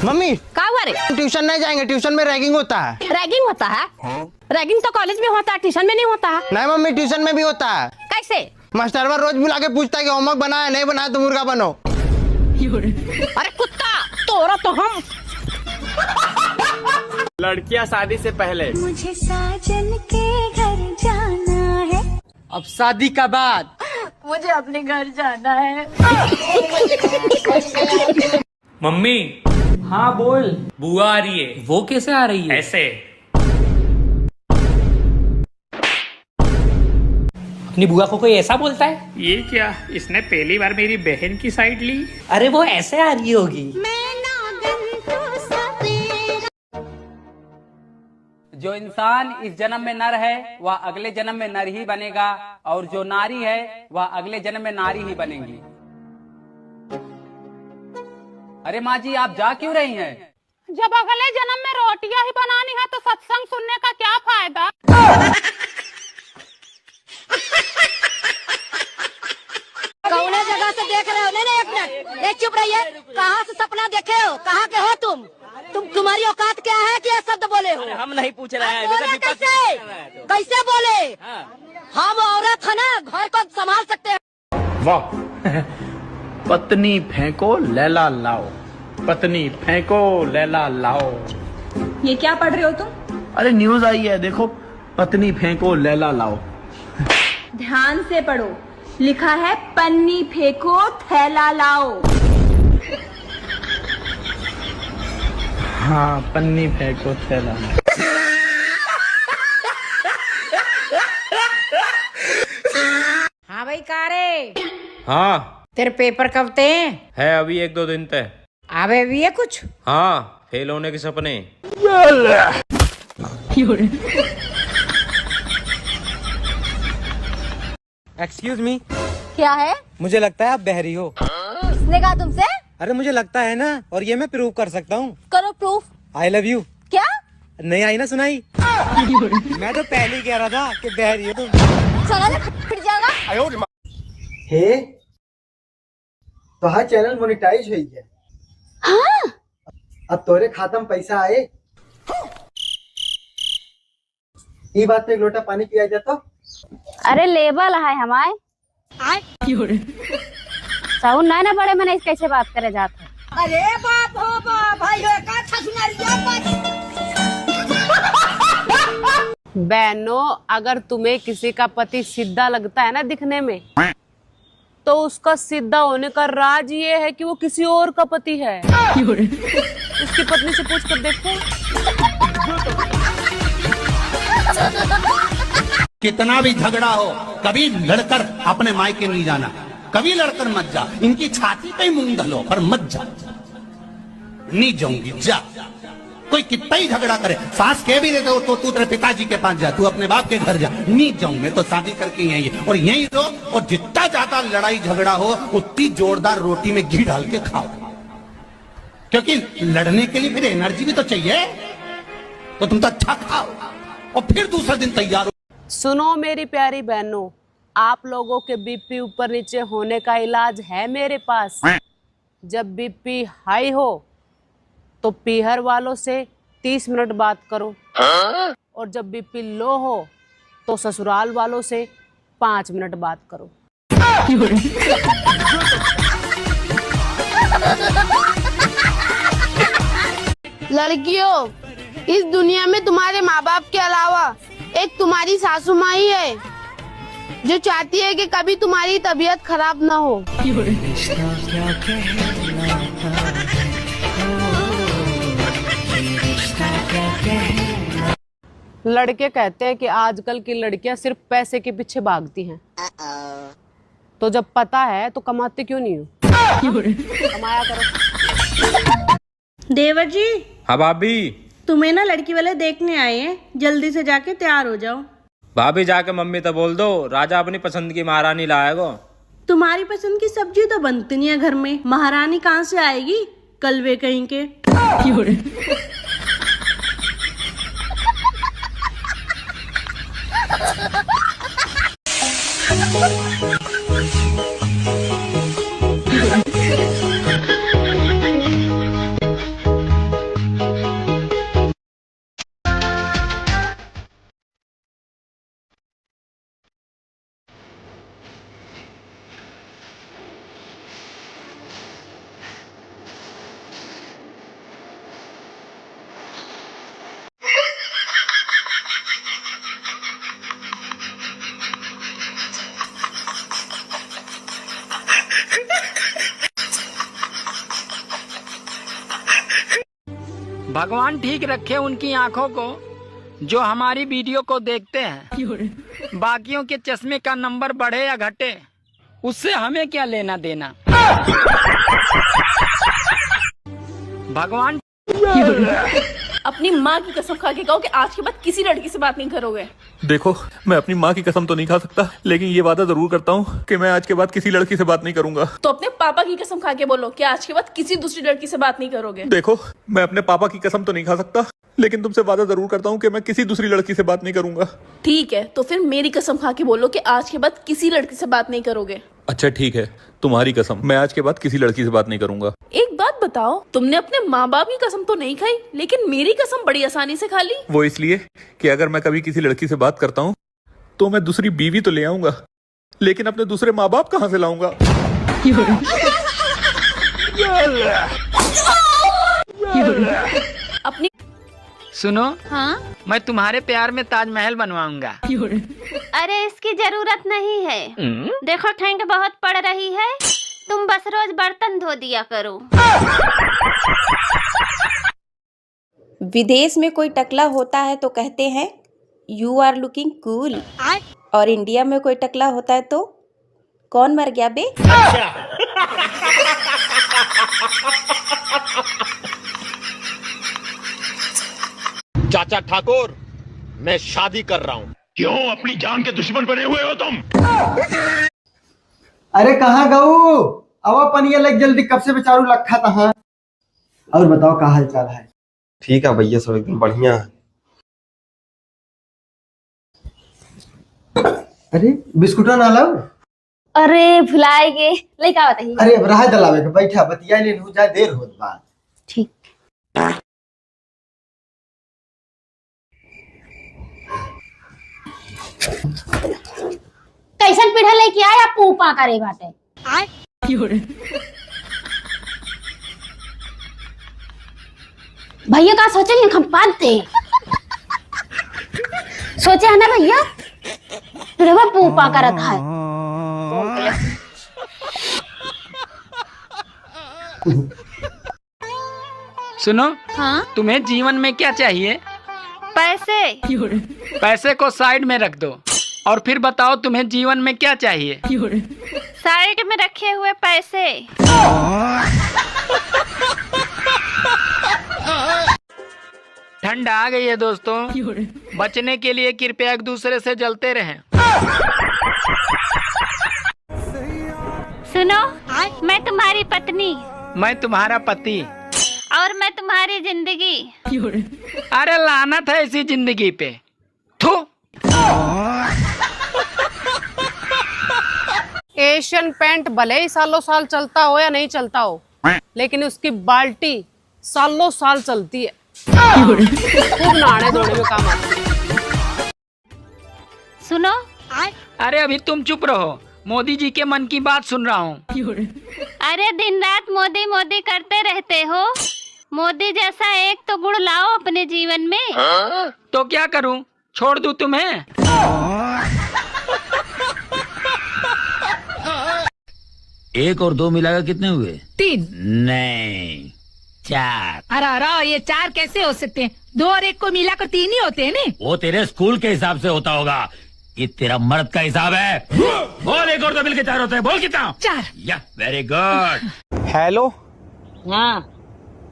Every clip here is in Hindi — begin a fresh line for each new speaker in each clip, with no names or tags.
मम्मी
क्या हुआ रे?
ट्यूशन नहीं जाएंगे, ट्यूशन में रैगिंग होता है।
रैगिंग होता है? रैगिंग तो कॉलेज में होता है, ट्यूशन में नहीं होता है।
नहीं मम्मी, ट्यूशन में भी होता है।
कैसे?
मास्टरवा रोज बुला के पूछता है कि होमवर्क बनाया नहीं बनाया तो मुर्गा बनो।
अरे कुत्ता, तोरा तो हम।
लड़कियां शादी से पहले
मुझे साजन के घर जाना है।
अब शादी का बाद
मुझे अपने घर जाना है।
मम्मी
हाँ बोल।
बुआ आ रही है।
वो कैसे आ रही है?
ऐसे
अपनी बुआ को कोई ऐसा बोलता है?
ये क्या, इसने पहली बार मेरी बहन की साइड ली।
अरे वो ऐसे आ रही होगी। जो इंसान इस जन्म में नर है वह अगले जन्म में नर ही बनेगा, और जो नारी है वह अगले जन्म में नारी ही बनेगी। अरे माँ जी, आप जा क्यों रही हैं?
जब अगले जन्म में रोटियां ही बनानी है तो सत्संग सुनने का क्या फायदा?
कौने जगह से देख रहे हो? नहीं एक मिनट, ये चुप रहिए। कहाँ से सपना देखे हो? कहाँ के हो तुम? तुम्हारी औकात क्या है कि ये शब्द बोले हो?
हम नहीं पूछ रहे हैं।
बोले कैसे? कैसे बोले? हम औरत है ना, घर को संभाल सकते हैं।
वाह पत्नी फेंको लैला लाओ, पत्नी फेंको लैला लाओ।
ये क्या पढ़ रहे हो तुम?
अरे न्यूज आई है, देखो, पत्नी फेंको लैला लाओ।
ध्यान से पढ़ो, लिखा है पन्नी फेंको थैला लाओ।
हाँ, पन्नी फेंको थैला लाओ।
हाँ भाई, का रे?
हाँ
तेरे पेपर कब ते?
है, अभी 1-2 दिन तक।
आवे भी है कुछ?
हाँ, फेल होने के सपने।
एक्सक्यूज मी,
क्या है?
मुझे लगता है आप बहरी हो।
किसने कहा तुमसे?
अरे मुझे लगता है ना, और ये मैं प्रूव कर सकता हूँ।
करो प्रूफ।
I love you.
क्या?
नहीं आई ना सुनाई? मैं तो पहले ही कह रहा था कि बहरी हो तुम।
चला जा, फिर जाएगा।
हे तो हाँ, चैनल मोनेटाइज हुई है।
हाँ?
अब तोरे खाता में पैसा आए। ये बात पे एक लोटा पानी पिया जाता।
अरे लेबल है हमारे। साउंड ना बड़े मैंने कैसे बात करे जाते। अरे बाप हो बाप, भाई हो का अच्छा सुना रही।
बहनों, अगर तुम्हें किसी का पति सीधा लगता है ना दिखने में, तो उसका सीधा होने का राज ये है कि वो किसी और का पति है। उसकी पत्नी से पूछ कर देखो।
कितना भी झगड़ा हो, कभी लड़कर अपने मायके नहीं जाना, कभी लड़कर मत जा। इनकी छाती पे ही मूंग धलो पर मत जा। नहीं जाऊंगी, जा। कोई कितना ही झगड़ा करे, सास कह भी देते हो तो तू तेरे पिताजी के पास जा, तू अपने बाप के घर जा। नहीं जाऊं, मैं तो शादी करके यही और यही रहो, और जितना ज्यादा लड़ाई झगड़ा हो उतनी जोरदार रोटी में घी डाल के खाओ, क्योंकि लड़ने के लिए फिर एनर्जी भी तो चाहिए। तो तुम तो अच्छा खाओ और फिर दूसरा दिन तैयार हो।
सुनो मेरी प्यारी बहनों, आप लोगों के बीपी ऊपर नीचे होने का इलाज है मेरे पास। जब बीपी हाई हो तो पीहर वालों से 30 मिनट बात करो, और जब बीपी लो हो तो ससुराल वालों से 5 मिनट बात करो।
लड़कियों, इस दुनिया में तुम्हारे माँ बाप के अलावा एक तुम्हारी सासू माँ ही है, जो चाहती है कि कभी तुम्हारी तबीयत खराब ना हो।
लड़के कहते हैं कि आजकल की लड़कियां सिर्फ पैसे के पीछे भागती हैं। तो जब पता है तो कमाते क्यों नहीं हो? कमाया करो।
देवर जी,
हाँ भाभी।
तुम्हें ना लड़की वाले देखने आए हैं, जल्दी से जाके तैयार हो जाओ।
भाभी जाके मम्मी तो बोल दो, राजा अपनी पसंद की महारानी लाएगा।
तुम्हारी पसंद की सब्जी तो बनती नहीं है घर में, महारानी कहाँ से आएगी? कलवे कहीं के।
भगवान ठीक रखे उनकी आंखों को जो हमारी वीडियो को देखते हैं। बाकियों के चश्मे का नंबर बढ़े या घटे उससे हमें क्या लेना देना। भगवान
अपनी माँ की कसम खा के कहो कि आज के बाद किसी लड़की से बात नहीं करोगे।
देखो, मैं अपनी माँ की कसम तो नहीं खा सकता, लेकिन ये वादा जरूर करता हूँ कि मैं आज के बाद किसी लड़की से बात नहीं करूंगा।
तो अपने पापा की कसम खा के बोलो कि आज के बाद किसी दूसरी लड़की से बात नहीं करोगे।
देखो, मैं अपने पापा की कसम तो नहीं खा सकता, लेकिन तुमसे वादा जरूर करता हूँ कि मैं किसी दूसरी लड़की से बात नहीं करूंगा।
ठीक है, तो फिर मेरी कसम खा के बोलो कि आज के बाद किसी लड़की से बात नहीं करोगे।
अच्छा ठीक है, तुम्हारी कसम, मैं आज के बाद किसी लड़की से बात नहीं करूंगा।
एक बात बताओ, तुमने अपने माँ बाप की कसम तो नहीं खाई, लेकिन मेरी कसम बड़ी आसानी से खा ली।
वो इसलिए कि अगर मैं कभी किसी लड़की से बात करता हूँ तो मैं दूसरी बीवी तो ले आऊंगा, लेकिन अपने दूसरे माँ बाप कहाँ से लाऊंगा?
अपनी
सुनो,
हाँ?
मैं तुम्हारे प्यार में ताजमहल बनवाऊंगा।
अरे इसकी जरूरत नहीं है। देखो ठंड बहुत पड़ रही है, तुम बस रोज बर्तन धो दिया करो।
विदेश में कोई टकला होता है तो कहते हैं यू आर लुकिंग कूल, और इंडिया में कोई टकला होता है तो कौन मर गया बे?
चाचा ठाकुर, मैं शादी कर रहा हूँ। क्यों, अपनी जान के दुश्मन बने हुए हो तुम?
अरे कहाँ गऊ, आवा पनिया लग जल्दी, कब से बेचारू लखा तहाँ। और बताओ क्या हाल चाल है?
ठीक है भैया, सब एकदम बढ़िया है।
अरे बिस्कुटा ना लाओ?
अरे भुलाएगे, लेका बताइए।
अरे अब रहा दलावे के बैठा बतिया ले हो जाए, देर होत बा।
ठीक। कैसन पीढ़ा लेके आया पूपा करे बाटे। भैया का सोचे हम पाते सोचे है ना भैया, फिर पूपा का रखा है।
सुनो,
हाँ?
तुम्हें जीवन में क्या चाहिए?
पैसे।
पैसे को साइड में रख दो और फिर बताओ तुम्हें जीवन में क्या चाहिए?
साइड में रखे हुए पैसे।
ठंड आ गई है दोस्तों, बचने के लिए कृपया एक दूसरे से जलते रहें।
सुनो, मैं तुम्हारी पत्नी।
मैं तुम्हारा पति।
और मैं तुम्हारी जिंदगी।
अरे लानत है इसी जिंदगी पे। थू।
एशियन पेंट भले ही सालों साल चलता हो या नहीं चलता हो, लेकिन उसकी बाल्टी सालों साल चलती है। खूब नहाने धोने में काम आती है।
सुनो,
अरे अभी तुम चुप रहो, मोदी जी के मन की बात सुन रहा हूँ।
अरे दिन रात मोदी मोदी करते रहते हो, मोदी जैसा एक तो गुण लाओ अपने जीवन में।
तो क्या करूँ, छोड़ दूँ तुम्हें?
एक और दो मिलाकर कितने हुए?
3।
नहीं, 4।
अरे ये 4 कैसे हो सकते हैं? 2 और 1 को मिलाकर 3 ही होते हैं ना।
वो तेरे स्कूल के हिसाब से होता होगा, ये तेरा मर्द का हिसाब है। बोल, एक और दो मिलकर 4 होते हैं, बोल कितना?
4।
या वेरी गुड।
हेलो।
हाँ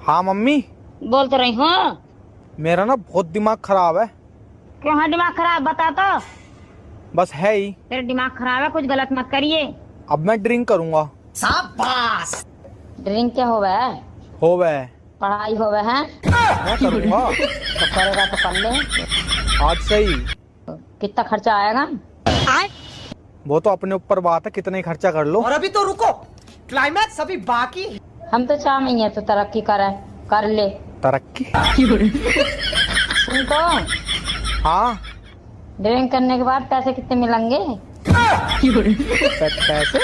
हाँ मम्मी,
बोल तो रही हूँ।
मेरा ना बहुत दिमाग खराब है।
क्यों है दिमाग खराब, बता तो।
बस है ही।
तेरा दिमाग खराब है, कुछ गलत मत करिए।
अब मैं ड्रिंक करूंगा।
शाबाश। ड्रिंक क्या होवे?
होवे।
पढ़ाई होवे है?
मैं करूंगा।
तो करेगा तो कर ले।
आज सही।
कितना खर्चा आएगा?
वो तो अपने ऊपर बात है, कितने खर्चा कर लो।
और अभी तो रुको, क्लाइमैक्स अभी बाकी है।
हम तो चाह नहीं है तो तरक्की करे, कर ले
तरक्की।
सुन तो,
हाँ,
ड्रिंक करने के बाद पैसे कितने मिलेंगे?
पैसे?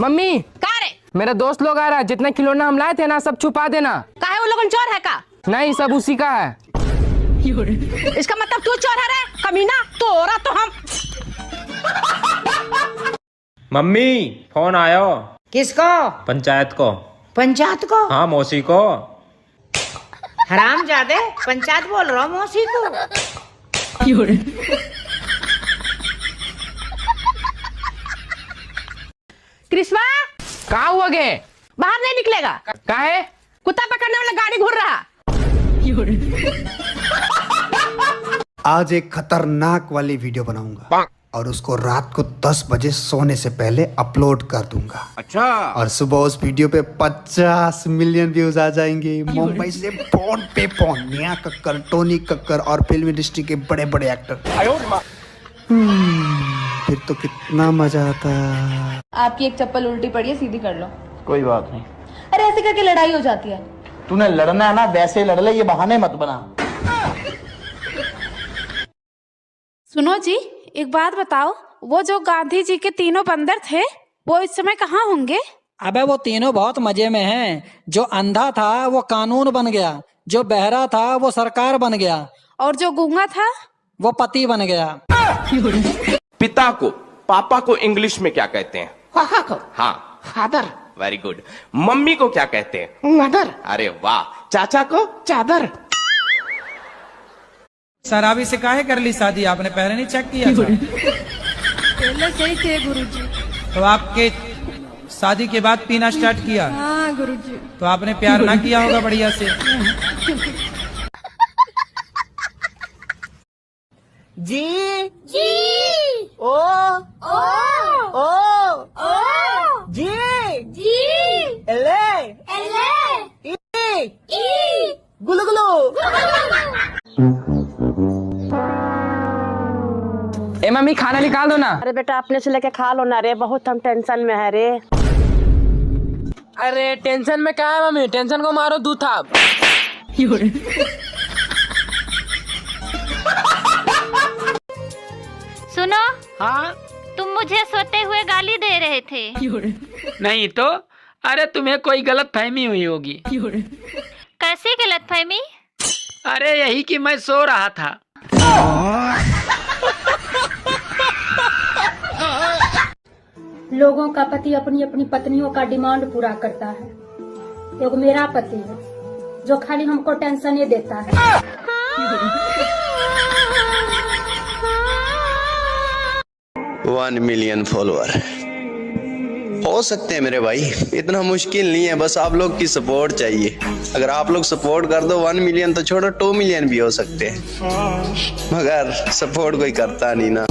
मम्मी,
का रे?
मेरा दोस्त लोग आ रहा है, जितने खिलौना हम लाए थे ना सब छुपा देना।
काहे वो लोगन चोर है का?
नहीं, सब उसी का है।
इसका मतलब तू चोर है रे कमीना, तोरा तो हम।
मम्मी, फोन आयो।
किसको?
पंचायत को,
पंचायत को?
हाँ मौसी को।
हरामजादे, पंचायत बोल रहा हूँ मौसी को।
कृष्णा
कहाँ हुआ गे?
बाहर नहीं निकलेगा।
कहाँ है?
कुत्ता पकड़ने वाला गाड़ी घूर रहा।
आज एक खतरनाक वाली वीडियो बनाऊंगा और उसको रात को 10 बजे सोने से पहले अपलोड कर दूंगा। अच्छा। और सुबह उस वीडियो पे 50 मिलियन व्यूज आ जाएंगे। मुंबई से पौन पे पौन नेहा कक्कर, टोनी कक्कर और फिल्म इंडस्ट्री के बड़े बड़े एक्टर। फिर तो कितना मजा आता।
आपकी एक चप्पल उल्टी पड़ी है, सीधी कर लो।
कोई बात नहीं।
अरे ऐसे करके लड़ाई हो जाती है।
तूने लड़ना है ना, वैसे लड़ ले, ये बहाने मत बना।
सुनो जी, एक बात बताओ, वो जो गांधी जी के तीनों बंदर थे वो इस समय कहाँ होंगे?
अबे वो तीनों बहुत मजे में हैं। जो अंधा था वो कानून बन गया, जो बहरा था वो सरकार बन गया,
और जो गूंगा था
वो पति बन गया।
पिता को, पापा को इंग्लिश में क्या कहते हैं?
पापा को?
हाँ, फादर। Very good. मम्मी को क्या कहते हैं? मदर। अरे वाह। चाचा को? चादर।
शराबी से काहे कर ली शादी? आपने पहले नहीं चेक किया था?
पहले सही थे गुरुजी।
तो आपके शादी के बाद पीना स्टार्ट किया?
हाँ गुरुजी।
तो आपने प्यार ना किया होगा बढ़िया से।
जी जी ओ ओ ओ ओ जी जी एले एले ई गुलु गुलु।
ए मम्मी खाना निकाल दो ना।
अरे बेटा अपने से लेके खा लो ना रे, बहुत हम टेंशन में है रे।
अरे टेंशन में क्या है मम्मी, टेंशन को मारो दूध था।
सुनो।
हाँ
तुम मुझे सोते हुए गाली दे रहे थे।
नहीं तो, अरे तुम्हें कोई गलत फहमी हुई होगी।
कैसी गलतफहमी?
अरे यही कि मैं सो रहा था।
लोगों का पति अपनी अपनी पत्नियों का डिमांड पूरा करता है। एक मेरा पति है जो खाली हमको टेंशन ही देता है।
1 मिलियन फॉलोअर हो सकते हैं मेरे भाई, इतना मुश्किल नहीं है, बस आप लोग की सपोर्ट चाहिए। अगर आप लोग सपोर्ट कर दो 1 मिलियन तो छोड़ो 2 मिलियन भी हो सकते हैं, मगर सपोर्ट कोई करता नहीं ना।